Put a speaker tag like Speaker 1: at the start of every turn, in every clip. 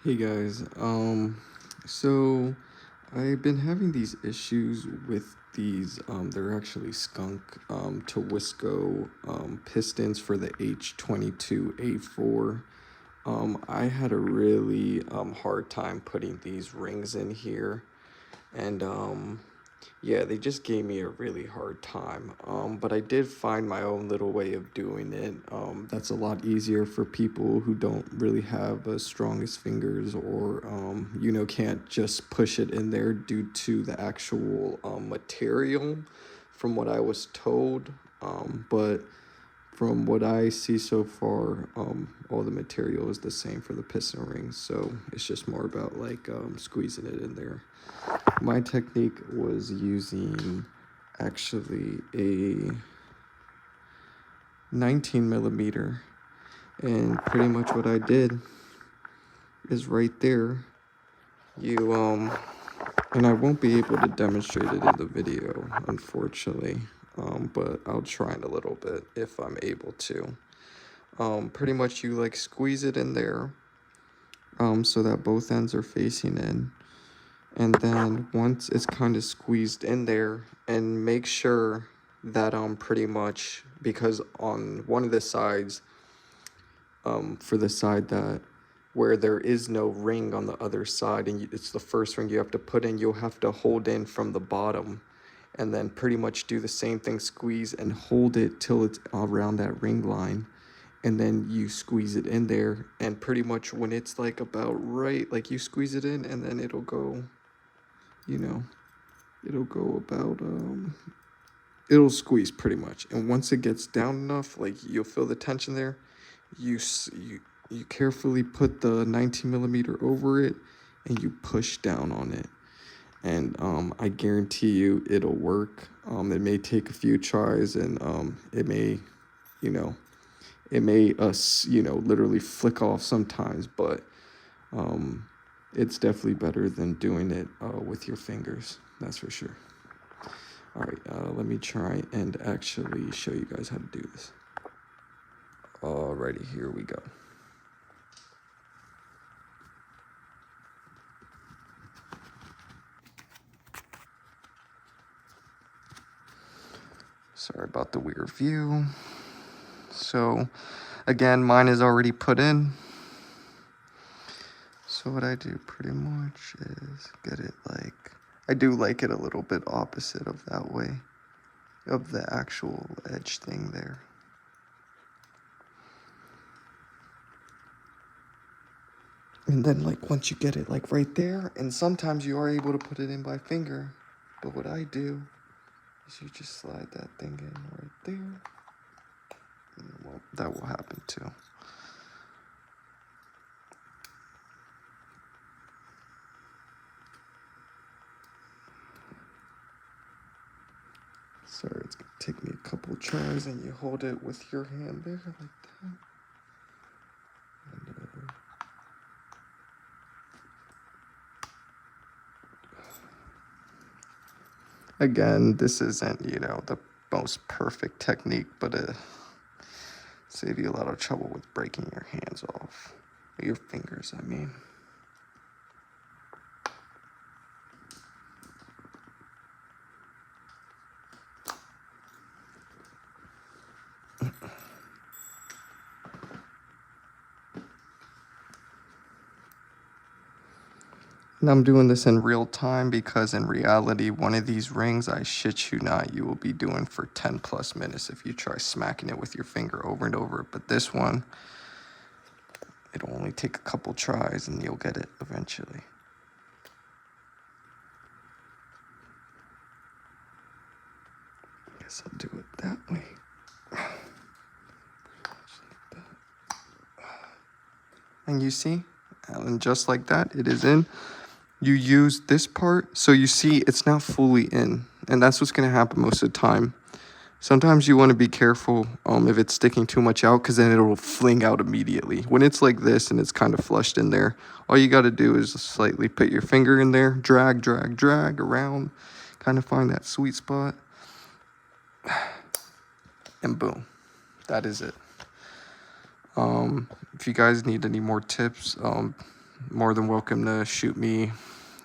Speaker 1: Hey guys, so I've been having these issues with these, they're actually skunk, to wiesco, pistons for the H22A4. I had a really, hard time putting these rings in here, and, yeah, they just gave me a really hard time. But I did find my own little way of doing it. That's a lot easier for people who don't really have as strong as fingers or, can't just push it in there due to the actual material, from what I was told. But from what I see so far, all the material is the same for the piston rings. So it's just more about like squeezing it in there. My technique was using actually a 19 millimeter, and pretty much what I did is right there. You and I won't be able to demonstrate it in the video, unfortunately, but I'll try in a little bit if I'm able to. Pretty much you like squeeze it in there, so that both ends are facing in. And then once it's kind of squeezed in there, and make sure that pretty much, because on one of the sides, for the side that where there is no ring on the other side, and it's the first ring you have to put in, you'll have to hold in from the bottom, and then pretty much do the same thing, squeeze and hold it till it's around that ring line, and then you squeeze it in there, and pretty much when it's like about right, like you squeeze it in, and then it'll go, you know, it'll go about it'll squeeze pretty much, and once it gets down enough, like you'll feel the tension there, you carefully put the 19 millimeter over it, and you push down on it, and I guarantee you it'll work. It may take a few tries, and it may, you know, literally flick off sometimes, but it's definitely better than doing it with your fingers, that's for sure. All right, let me try and actually show you guys how to do this. Alrighty, here we go. Sorry about the weird view. So, again, mine is already put in. So what I do pretty much is get it like, I do like it a little bit opposite of that way, of the actual edge thing there. And then like once you get it like right there, and sometimes you are able to put it in by finger, but what I do is you just slide that thing in right there. And well, that will happen too. Sorry, it's gonna take me a couple tries, and you hold it with your hand there like that. And, again, this isn't, the most perfect technique, but it save you a lot of trouble with breaking your hands off. Your fingers, I mean. And I'm doing this in real time because in reality, one of these rings, I shit you not, you will be doing for 10 plus minutes if you try smacking it with your finger over and over. But this one, it'll only take a couple tries and you'll get it eventually. I guess I'll do it that way. And you see, and just like that, it is in. You use this part, so you see it's not fully in, and that's what's gonna happen most of the time. Sometimes you want to be careful if it's sticking too much out, because then it'll fling out immediately. When it's like this and it's kind of flushed in there, all you got to do is slightly put your finger in there, drag around, kind of find that sweet spot, and boom, that is it. If you guys need any more tips, more than welcome to shoot me,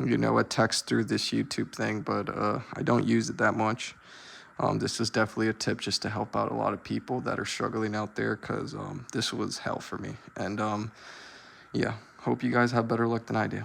Speaker 1: you know, a text through this YouTube thing, but I don't use it that much. This is definitely a tip just to help out a lot of people that are struggling out there, because this was hell for me. And yeah, hope you guys have better luck than I do.